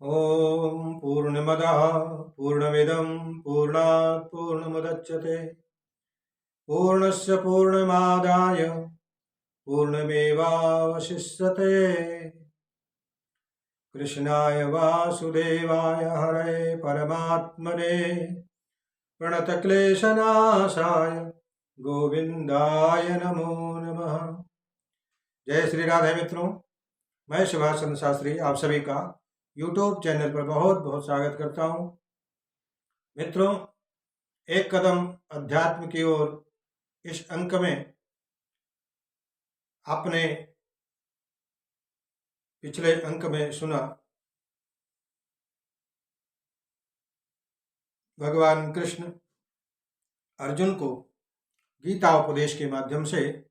ॐ पूर्णमदः पूर्णमिदं पूर्णात् पूर्णमुदच्यते पूर्णस्य पूर्णमादाय पूर्णमेवावशिष्यते। कृष्णाय वासुदेवाय हरये परमात्मने प्रणतक्लेशनाशाय गोविंदाय नमो नमः। जय श्री राधे मित्रों, मैं सुभाष चंद्र शास्त्री आप सभी का यूट्यूब चैनल पर बहुत बहुत स्वागत करता हूं। मित्रों, एक कदम अध्यात्म की ओर इस अंक में आपने पिछले अंक में सुना भगवान कृष्ण अर्जुन को गीता उपदेश के माध्यम से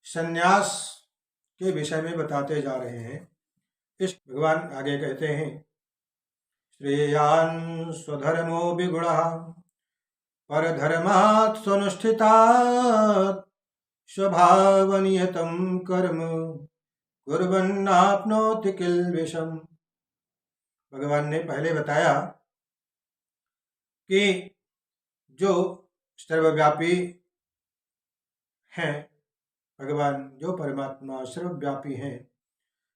संन्यास के विषय में बताते जा रहे हैं। इस भगवान आगे कहते हैं, श्रेयान् स्वधर्मो विगुणः परधर्मात् स्वनुष्ठितात् स्वभावनियतं कर्म कुर्वन्नाप्नोति किल्बिषम्। भगवान ने पहले बताया कि जो सर्वव्यापी हैं, भगवान जो परमात्मा सर्वव्यापी हैं,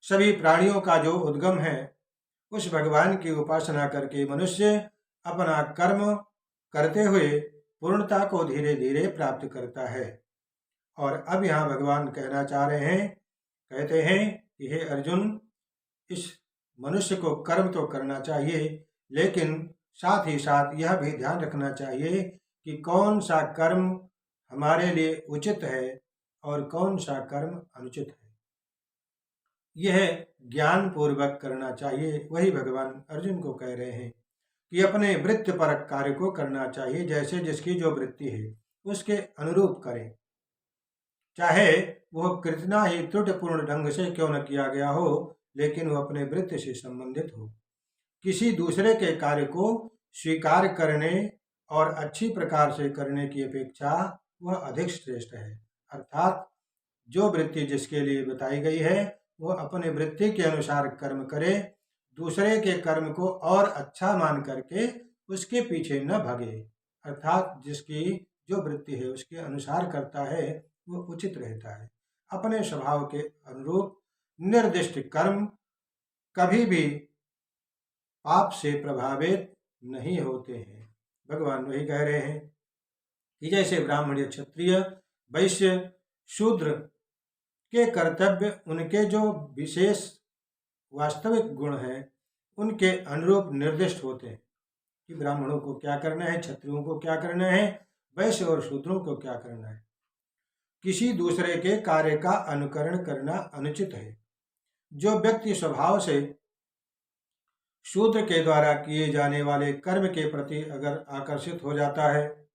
सभी प्राणियों का जो उद्गम है, उस भगवान की उपासना करके मनुष्य अपना कर्म करते हुए पूर्णता को धीरे धीरे प्राप्त करता है। और अब यहाँ भगवान कहना चाह रहे हैं, कहते हैं कि हे अर्जुन, इस मनुष्य को कर्म तो करना चाहिए, लेकिन साथ ही साथ यह भी ध्यान रखना चाहिए कि कौन सा कर्म हमारे लिए उचित है और कौन सा कर्म अनुचित है। यह ज्ञान पूर्वक करना चाहिए। वही भगवान अर्जुन को कह रहे हैं कि अपने वृत्तिपरक कार्य को करना चाहिए, जैसे जिसकी जो वृत्ति है उसके अनुरूप करें, चाहे वह कितना ही त्रुटिपूर्ण ढंग से क्यों न किया गया हो, लेकिन वह अपने वृत्ति से संबंधित हो। किसी दूसरे के कार्य को स्वीकार करने और अच्छी प्रकार से करने की अपेक्षा वह अधिक श्रेष्ठ है। अर्थात जो वृत्ति जिसके लिए बताई गई है वह अपने वृत्ति के अनुसार कर्म करे, दूसरे के कर्म को और अच्छा मान करके उसके पीछे न भागे। अर्थात जिसकी जो वृत्ति है उसके अनुसार करता है वह उचित रहता है। अपने स्वभाव के अनुरूप निर्दिष्ट कर्म कभी भी पाप से प्रभावित नहीं होते हैं। भगवान वही कह रहे हैं कि जैसे ब्राह्मण या क्षत्रिय वैश्य शूद्र के कर्तव्य उनके जो विशेष वास्तविक गुण हैं उनके अनुरूप निर्दिष्ट होते हैं कि ब्राह्मणों को क्या करना है, क्षत्रियों को क्या करना है, वैश्य और शूद्रों को क्या करना है। किसी दूसरे के कार्य का अनुकरण करना अनुचित है। जो व्यक्ति स्वभाव से शूद्र के द्वारा किए जाने वाले कर्म के प्रति अगर आकर्षित हो जाता है,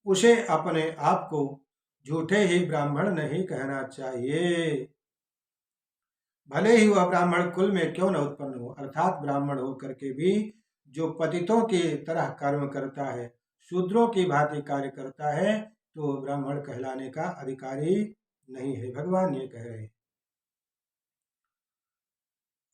उसे अपने आप को झूठे ही ब्राह्मण नहीं कहना चाहिए, भले ही वह ब्राह्मण कुल में क्यों न उत्पन्न हो। अर्थात ब्राह्मण होकर के भी जो पतितों की तरह कर्म करता है, शूद्रों की भांति कार्य करता है, तो ब्राह्मण कहलाने का अधिकारी नहीं है। भगवान ये कह रहे हैं।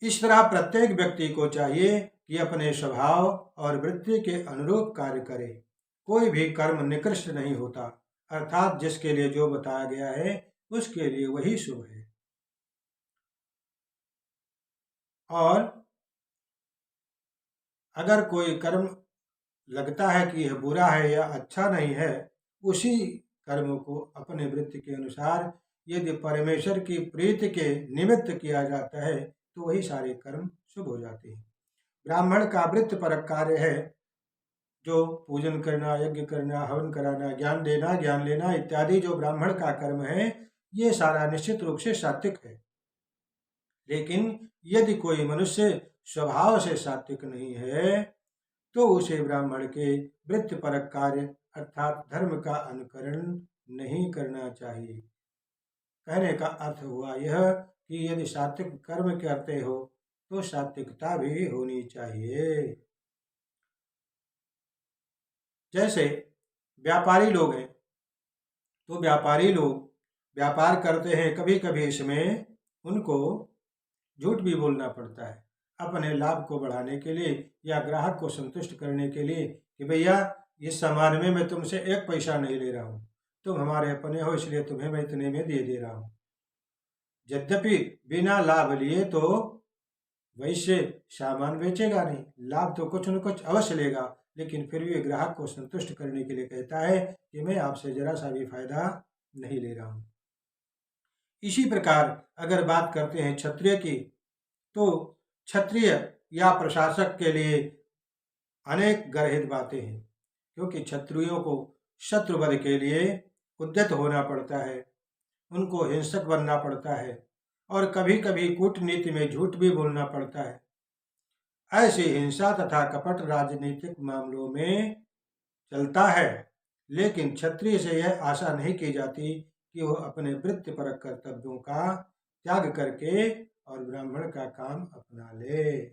इस तरह प्रत्येक व्यक्ति को चाहिए कि अपने स्वभाव और वृत्ति के अनुरूप कार्य करे। कोई भी कर्म निकृष्ट नहीं होता, अर्थात जिसके लिए जो बताया गया है उसके लिए वही शुभ है। और अगर कोई कर्म लगता है कि यह बुरा है या अच्छा नहीं है, उसी कर्म को अपने वृत्ति के अनुसार यदि परमेश्वर की प्रीति के निमित्त किया जाता है तो वही सारे कर्म शुभ हो जाते हैं। ब्राह्मण का वृत्तिपरक कार्य है जो पूजन करना, यज्ञ करना, हवन कराना, ज्ञान देना, ज्ञान लेना इत्यादि जो ब्राह्मण का कर्म है, ये सारा निश्चित रूप से सात्विक है। लेकिन यदि कोई मनुष्य स्वभाव से सात्विक नहीं है तो उसे ब्राह्मण के वृत्तिपरक कार्य अर्थात धर्म का अनुकरण नहीं करना चाहिए। कहने का अर्थ हुआ यह कि यदि सात्विक कर्म करते हो तो सात्विकता भी होनी चाहिए। जैसे व्यापारी लोग हैं, तो व्यापारी लोग व्यापार करते हैं, कभी कभी इसमें उनको झूठ भी बोलना पड़ता है। अपने लाभ को बढ़ाने के लिए या ग्राहक को संतुष्ट करने के लिए कि भैया इस सामान में मैं तुमसे 1 पैसा नहीं ले रहा हूँ, तुम हमारे अपने हो इसलिए तुम्हें मैं इतने में दे रहा हूँ। यद्यपि बिना लाभ लिए तो वैश्य सामान बेचेगा नहीं, लाभ तो कुछ न कुछ अवश्य लेगा, लेकिन फिर भी ग्राहक को संतुष्ट करने के लिए कहता है कि मैं आपसे जरा सा भी फायदा नहीं ले रहा हूँ। इसी प्रकार अगर बात करते हैं क्षत्रिय की, तो क्षत्रिय या प्रशासक के लिए अनेक गर्हित बातें हैं, क्योंकि क्षत्रियों को शत्रुवध के लिए उद्यत होना पड़ता है, उनको हिंसक बनना पड़ता है और कभी कभी कूटनीति में झूठ भी बोलना पड़ता है। ऐसी हिंसा तथा कपट राजनीतिक मामलों में चलता है, लेकिन क्षत्रिय से यह आशा नहीं की जाती कि वह अपने वृत्तिपरक कर्तव्यों का त्याग करके और ब्राह्मण का काम अपना ले।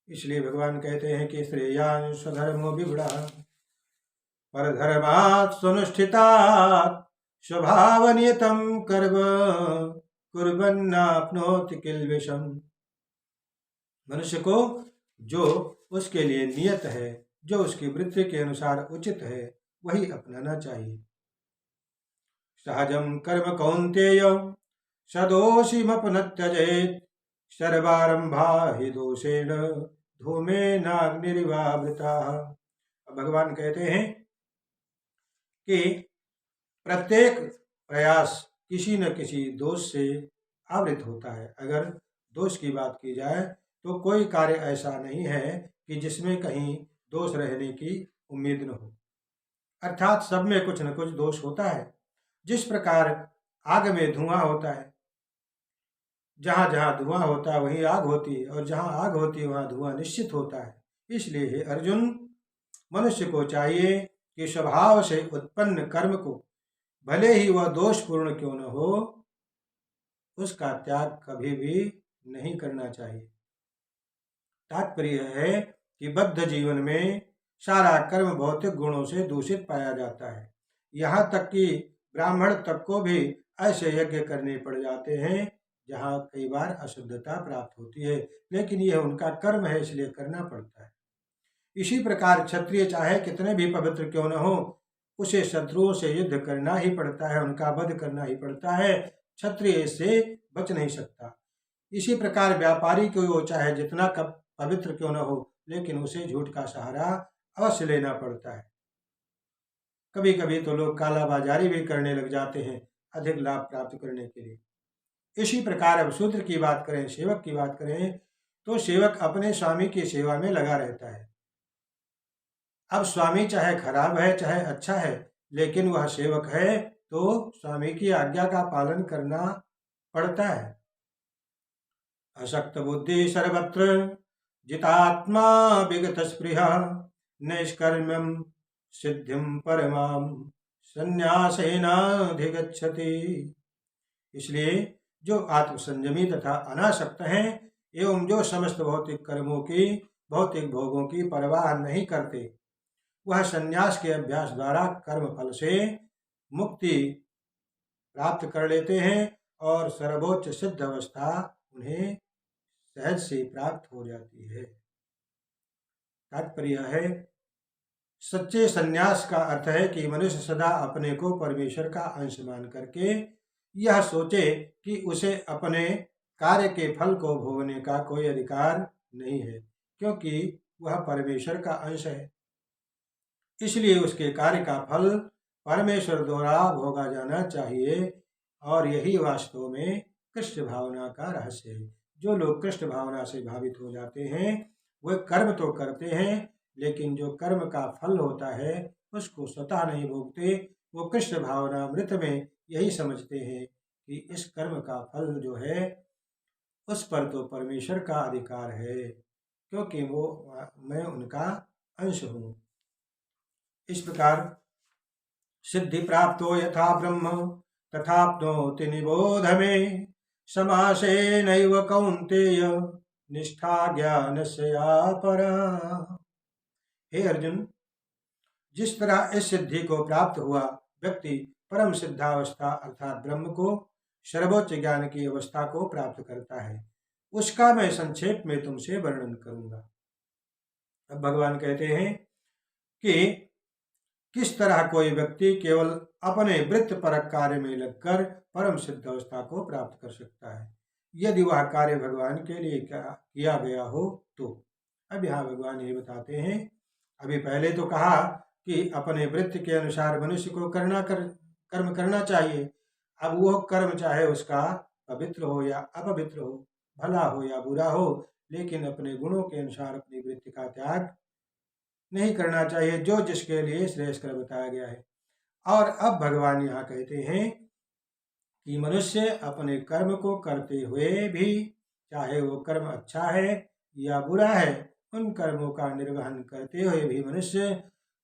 इसलिए भगवान कहते हैं कि श्रेयान् स्वधर्मो विगुणः परधर्मात् स्वनुष्ठितात् स्वभावनियतं कर्म कुर्वन्नाप्नोति किल्बिषम्। मनुष्य को जो उसके लिए नियत है, जो उसकी वृत्ति के अनुसार उचित है, वही अपनाना चाहिए। सहजं कर्म कौन्तेय सदोषिमपि न त्यजेत् सर्वारंभा हि दोषेण धूमेनाग्निरिवावृताः। भगवान कहते हैं कि प्रत्येक प्रयास किसी न किसी दोष से आवृत होता है। अगर दोष की बात की जाए तो कोई कार्य ऐसा नहीं है कि जिसमें कहीं दोष रहने की उम्मीद न हो, अर्थात सब में कुछ न कुछ दोष होता है। जिस प्रकार आग में धुआं होता है, जहाँ जहाँ धुआं होता है वहीं आग होती है, और जहाँ आग होती है वहाँ धुआं निश्चित होता है। इसलिए हे अर्जुन, मनुष्य को चाहिए कि स्वभाव से उत्पन्न कर्म को, भले ही वह दोषपूर्ण क्यों न हो, उसका त्याग कभी भी नहीं करना चाहिए। तात्पर्य है कि बद्ध जीवन में सारा कर्म भौतिक गुणों से दूषित पाया जाता है। यहाँ तक कि ब्राह्मण तक को भी ऐसे यज्ञ करने पड़ जाते हैं जहाँ कई बार अशुद्धता प्राप्त होती है, लेकिन यह उनका कर्म है इसलिए करना पड़ता है। इसी प्रकार क्षत्रिय चाहे कितने भी पवित्र क्यों न हो, उसे शत्रुओं से युद्ध करना ही पड़ता है, उनका वध करना ही पड़ता है। क्षत्रिय इससे बच नहीं सकता। इसी प्रकार व्यापारी को वो चाहे जितना पवित्र क्यों न हो, लेकिन उसे झूठ का सहारा अवश्य लेना पड़ता है। कभी कभी तो लोग कालाबाजारी भी करने लग जाते हैं अधिक लाभ प्राप्त करने के लिए। इसी प्रकार अब शूद्र की बात करें, सेवक की बात करें, तो सेवक अपने स्वामी की सेवा में लगा रहता है। अब स्वामी चाहे खराब है चाहे अच्छा है, लेकिन वह सेवक है तो स्वामी की आज्ञा का पालन करना पड़ता है। अशक्त बुद्धि सर्वत्र जितात्मा विगत स्पृहा नैष्कर्म्यम सिद्धिम परमाम संन्यासेनाधिगच्छति। इसलिए जो आत्मसंयमी तथा अनासक्त हैं एवं जो समस्त भौतिक कर्मों की, भौतिक भोगों की परवाह नहीं करते, वह संन्यास के अभ्यास द्वारा कर्म फल से मुक्ति प्राप्त कर लेते हैं और सर्वोच्च सिद्ध अवस्था उन्हें सहज से प्राप्त हो जाती है। तात्पर्य है, सच्चे संन्यास का अर्थ है कि मनुष्य सदा अपने को परमेश्वर का अंश मान करके यह सोचे कि उसे अपने कार्य के फल को भोगने का कोई अधिकार नहीं है, क्योंकि वह परमेश्वर का अंश है। इसलिए उसके कार्य का फल परमेश्वर द्वारा भोगा जाना चाहिए, और यही वास्तव में कृष्ण भावना का रहस्य है। जो लोग कृष्ण भावना से भावित हो जाते हैं वे कर्म तो करते हैं, लेकिन जो कर्म का फल होता है उसको स्वतः नहीं भोगते। वो कृष्ण भावनामृत में यही समझते हैं कि इस कर्म का फल जो है उस पर तो परमेश्वर का अधिकार है, क्योंकि वो मैं उनका अंश हूँ। इस प्रकार सिद्धि प्राप्तो यथा ब्रह्म तथाप्नोति निबोध में समासेनैव कौन्तेय निष्ठा ज्ञानस्य या परा। हे अर्जुन, जिस तरह इस सिद्धि को प्राप्त हुआ व्यक्ति परम सिद्धावस्था अर्थात ब्रह्म को, सर्वोच्च ज्ञान की अवस्था को प्राप्त करता है, उसका मैं संक्षेप में तुमसे वर्णन करूंगा। अब भगवान कहते हैं कि किस तरह कोई व्यक्ति केवल अपने वृत्तपरक कार्य में लगकर परम सिद्ध अवस्था को प्राप्त कर सकता है, यदि वह कार्य भगवान के लिए किया गया हो तो। अब यहाँ भगवान ये बताते हैं, अभी पहले तो कहा कि अपने वृत्त के अनुसार मनुष्य को कर्म करना चाहिए। अब वो कर्म चाहे उसका पवित्र हो या अपवित्र हो, भला हो या बुरा हो, लेकिन अपने गुणों के अनुसार अपनी वृत्ति का त्याग नहीं करना चाहिए, जो जिसके लिए श्रेयस्कर बताया गया है। और अब भगवान यहाँ कहते हैं कि मनुष्य अपने कर्म को करते हुए भी, चाहे वो कर्म अच्छा है या बुरा है, उन कर्मों का निर्वहन करते हुए भी मनुष्य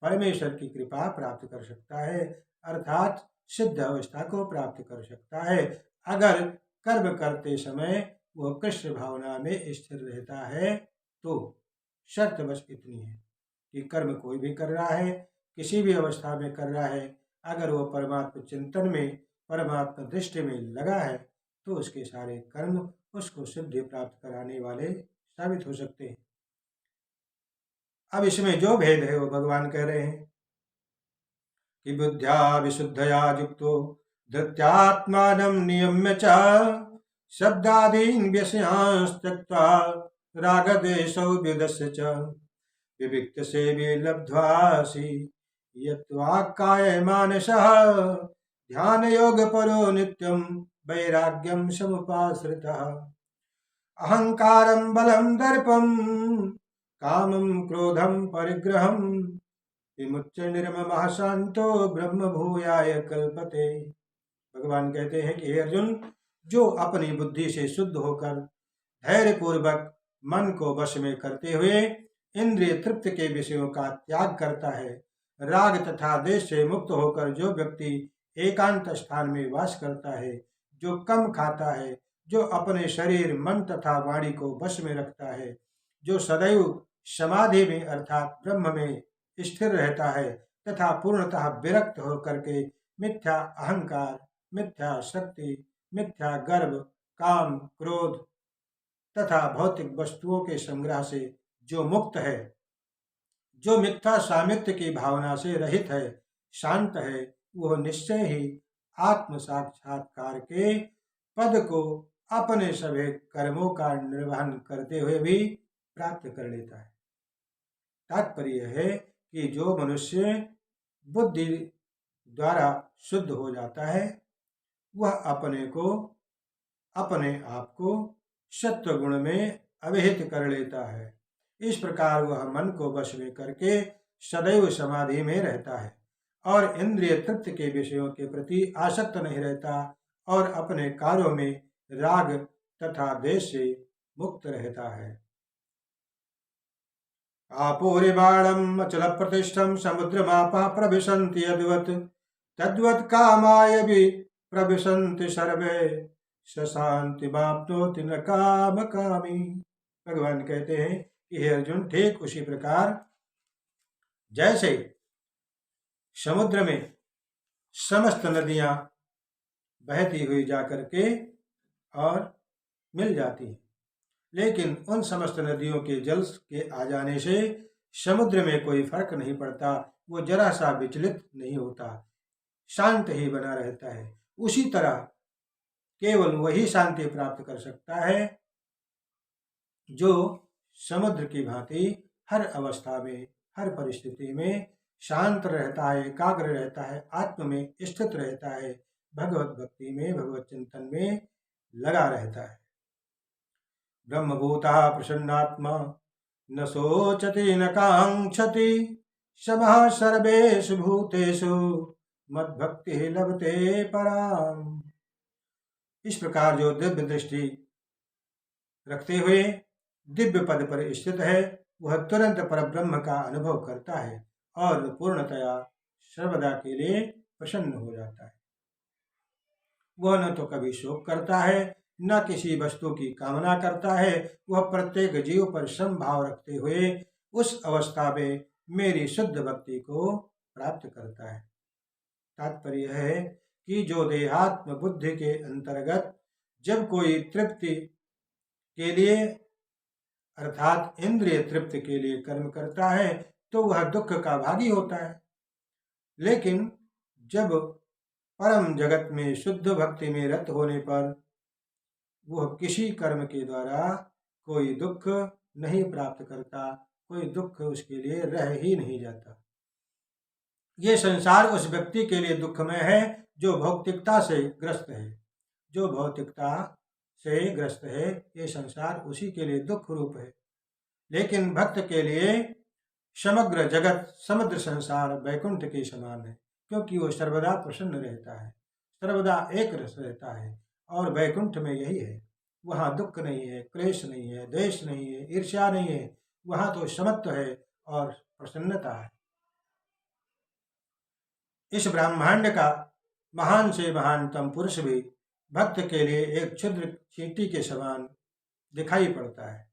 परमेश्वर की कृपा प्राप्त कर सकता है, अर्थात सिद्ध अवस्था को प्राप्त कर सकता है, अगर कर्म करते समय वह कृष्ण भावना में स्थिर रहता है तो। शर्त बस इतनी है कि कर्म कोई भी कर रहा है, किसी भी अवस्था में कर रहा है, अगर वो परमात्मा चिंतन में, परमात्मा दृष्टि में लगा है, तो उसके सारे कर्म उसको सिद्धि प्राप्त कराने वाले साबित हो सकते हैं। अब इसमें जो भेद है वो भगवान कह रहे हैं कि बुद्ध्या विशुद्धया युक्तो धृत्यात्मानं नियम्य च शब्दादीन् व्यसनांस् त्यक्त्वा रागद्वेषौ व्युदस्य च विविक्त सेवी लब्ध्वासि यत्वाक्काय मानसः ध्यान योग परो नित्यं वैराग्यं समुपाश्रितः अहंकारं बलं दर्पं कामं क्रोधं परिग्रहं विमुच्य निर्ममः शांतो ब्रह्म भूयाय कल्पते। भगवान कहते हैं कि हे अर्जुन, जो अपनी बुद्धि से शुद्ध होकर धैर्य पूर्वक मन को वश में करते हुए इंद्रिय तृप्त के विषयों का त्याग करता है, राग तथा द्वेष से मुक्त होकर जो व्यक्ति एकांत स्थान में वास करता है, जो कम खाता है, जो अपने शरीर मन तथा वाणी को वश में रखता है, जो सदैव समाधि में अर्थात ब्रह्म में स्थिर रहता है तथा पूर्णतः विरक्त होकर के मिथ्या अहंकार, मिथ्या शक्ति, मिथ्या गर्व, काम, क्रोध तथा भौतिक वस्तुओं के संग्रह से जो मुक्त है, जो मिथ्या सामित्य की भावना से रहित है, शांत है, वह निश्चय ही आत्म साक्षात्कार के पद को अपने सभी कर्मों का निर्वहन करते हुए भी प्राप्त कर लेता है। तात्पर्य है कि जो मनुष्य बुद्धि द्वारा शुद्ध हो जाता है, वह अपने आप को सत्व गुण में अभिहित कर लेता है। इस प्रकार वह मन को वश में करके सदैव समाधि में रहता है और इंद्रिय तृप्त के विषयों के प्रति आसक्त नहीं रहता और अपने कार्यों में राग तथा द्वेष से मुक्त रहता है। आपोरिबाणम् अचल प्रतिष्ठं समुद्रमापः प्रविशन्ति यद्वत् तद्वत् कामाय भी प्रविशन्ति सर्वे स शान्तिमाप्नोति न काम कामी। भगवान कहते हैं कि हे अर्जुन, ठीक उसी प्रकार जैसे समुद्र में समस्त नदियां बहती हुई जाकर के और मिल जाती हैं, लेकिन उन समस्त नदियों के जल के आ जाने से समुद्र में कोई फर्क नहीं पड़ता, वो जरा सा विचलित नहीं होता, शांत ही बना रहता है। उसी तरह केवल वही शांति प्राप्त कर सकता है जो समुद्र की भांति हर अवस्था में, हर परिस्थिति में शांत रहता है, एकाग्र रहता है, आत्म में स्थित रहता है, भगवत भक्ति में, भगवत चिंतन में लगा रहता है। ब्रह्मभूतः प्रसन्नात्मा न शोचति न कांक्षति समः सर्वेषु भूतेषु मद्भक्ति लभते पराम। इस प्रकार जो दिव्य दृष्टि रखते हुए दिव्य पद पर स्थित है, वह तुरंत परब्रह्म का अनुभव करता है और पूर्णतया सर्वदा के लिए प्रसन्न हो जाता है। वह न तो कभी शोक करता है, न किसी वस्तु की कामना करता है, वह प्रत्येक जीव पर समभाव रखते हुए उस अवस्था में मेरी शुद्ध भक्ति को प्राप्त करता है। तात्पर्य है कि जो देहात्म बुद्धि के अंतर्गत जब कोई तृप्ति के लिए अर्थात इंद्रिय तृप्ति के लिए कर्म करता है तो वह दुख का भागी होता है। लेकिन जब परम जगत में शुद्ध भक्ति में रत होने पर वह किसी कर्म के द्वारा कोई दुख नहीं प्राप्त करता, कोई दुख उसके लिए रह ही नहीं जाता। ये संसार उस व्यक्ति के लिए दुखमय है जो भौतिकता से ग्रस्त है। जो भौतिकता से ग्रस्त है ये संसार उसी के लिए दुख रूप है। लेकिन भक्त के लिए समग्र जगत समुद्र संसार वैकुंठ के समान है, क्योंकि वो सर्वदा प्रसन्न रहता है, सर्वदा एक रस रहता है। और वैकुंठ में यही है, वहाँ दुख नहीं है, क्लेश नहीं है, द्वेष नहीं है, ईर्ष्या नहीं है, वहाँ तो समत्व है और प्रसन्नता है। इस ब्रह्मांड का महान से महानतम पुरुष भी भक्त के लिए एक क्षुद्र चींटी के समान दिखाई पड़ता है।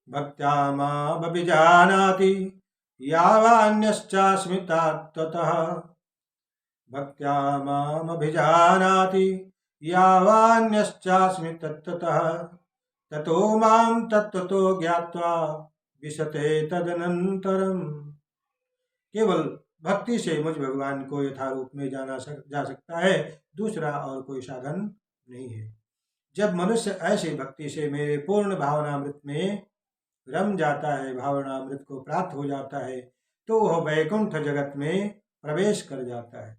भक्त्या मामभिजानाति यावान्यश्चास्मि तत्त्वतः, भक्त्या मामभिजानाति यावान्यश्चास्मि तत्त्वतः, ततो मां तत्त्वतो ज्ञात्वा विशते तदनन्तरम्। केवल भक्ति से मुझ भगवान को यथारूप में जाना जा सकता है, दूसरा और कोई साधन नहीं है। जब मनुष्य ऐसी भक्ति से मेरे पूर्ण भावनामृत में रम जाता है, भावनामृत को प्राप्त हो जाता है, तो वह वैकुंठ जगत में प्रवेश कर जाता है।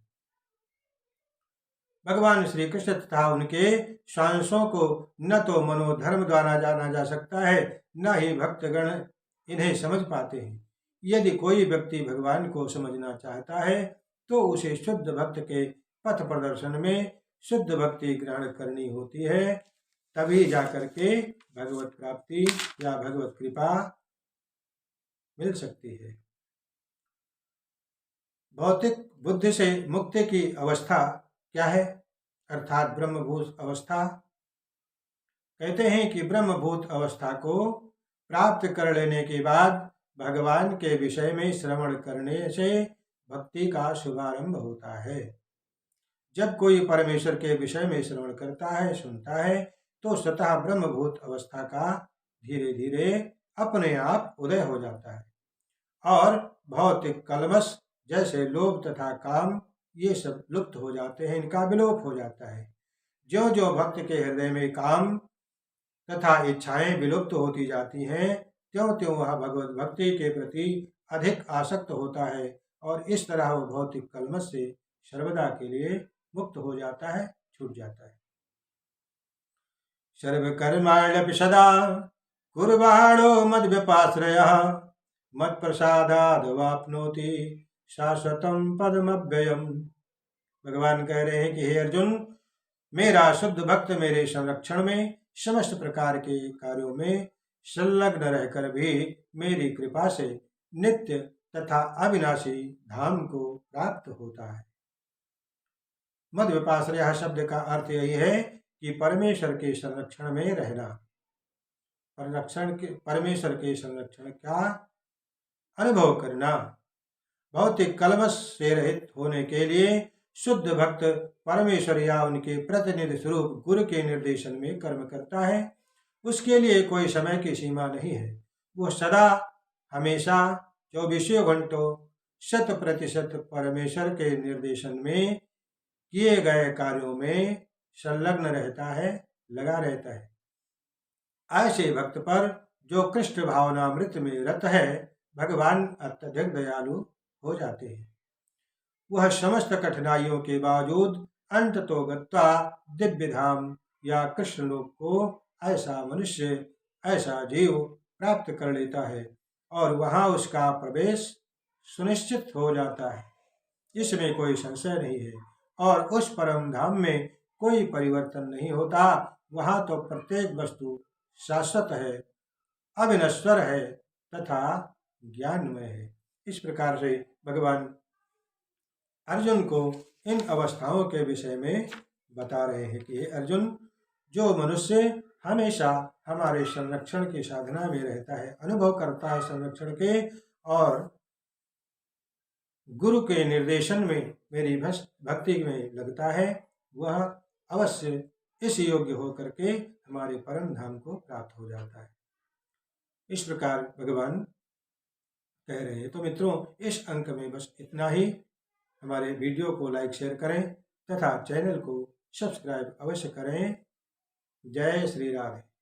भगवान श्री कृष्ण तथा उनके सांसों को न तो मनोधर्म द्वारा जाना जा सकता है, न ही भक्तगण इन्हें समझ पाते हैं। यदि कोई व्यक्ति भगवान को समझना चाहता है तो उसे शुद्ध भक्त के पथ प्रदर्शन में शुद्ध भक्ति ग्रहण करनी होती है, तभी जाकर के भगवत प्राप्ति या भगवत कृपा मिल सकती है। भौतिक बुद्धि से मुक्ति की अवस्था क्या है, अर्थात ब्रह्मभूत अवस्था। कहते हैं कि ब्रह्मभूत अवस्था को प्राप्त कर लेने के बाद भगवान के विषय में श्रवण करने से भक्ति का शुभारंभ होता है। जब कोई परमेश्वर के विषय में श्रवण करता है, सुनता है, तो स्वतः ब्रह्मभूत अवस्था का धीरे धीरे अपने आप उदय हो जाता है और भौतिक कलमश जैसे लोभ तथा काम ये सब लुप्त हो जाते हैं, इनका विलोप हो जाता है। जो जो भक्त के हृदय में काम तथा इच्छाएं विलुप्त होती जाती हैं, त्यों त्यों वह भगवत भक्ति के प्रति अधिक आसक्त होता है और इस तरह वह भौतिक कलमश से सर्वदा के लिए मुक्त हो जाता है, छूट जाता है। सर्वकर्माण्यपि सदा कुर्वाणो मद्व्यपाश्रयः, मत्प्रसादाद् वाप्नोति शाश्वतं पदमव्ययम्। भगवान कह रहे हैं कि हे अर्जुन, मेरा शुद्ध भक्त मेरे संरक्षण में समस्त प्रकार के कार्यों में संलग्न रहकर भी मेरी कृपा से नित्य तथा अविनाशी धाम को प्राप्त होता है। मद विपाश्रय शब्द का अर्थ यही है कि परमेश्वर के संरक्षण में रहना। परमेश्वर के संरक्षण का अनुभव करना। भौतिक कलमश से रहित होने के लिए शुद्ध भक्त परमेश्वर या उनके प्रतिनिधि स्वरूप गुरु के निर्देशन में कर्म करता है। उसके लिए कोई समय की सीमा नहीं है, वो सदा हमेशा 24 घंटों 100% परमेश्वर के निर्देशन में किए गए कार्यों में संलग्न रहता है, लगा रहता है। ऐसे भक्त पर जो कृष्ण भावनामृत में रत है, भगवान अत्यधिक दयालु हो जाते हैं। वह समस्त कठिनाइयों के बावजूद अंततो गत्वा दिव्य धाम या कृष्ण लोक को ऐसा मनुष्य, ऐसा जीव प्राप्त कर लेता है और वहां उसका प्रवेश सुनिश्चित हो जाता है, इसमें कोई संशय नहीं है। और उस परम धाम में कोई परिवर्तन नहीं होता, वहां तो प्रत्येक वस्तु शाश्वत है, अविनश्वर है तथा ज्ञानमय है। इस प्रकार से भगवान अर्जुन को इन अवस्थाओं के विषय में बता रहे हैं कि अर्जुन, जो मनुष्य हमेशा हमारे संरक्षण की साधना में रहता है, अनुभव करता है संरक्षण के और गुरु के निर्देशन में मेरी भक्ति में लगता है, वह अवश्य इस योग्य होकर के हमारे परम धाम को प्राप्त हो जाता है। इस प्रकार भगवान कह रहे हैं। तो मित्रों, इस अंक में बस इतना ही। हमारे वीडियो को लाइक शेयर करें तथा चैनल को सब्सक्राइब अवश्य करें। जय श्री राधे।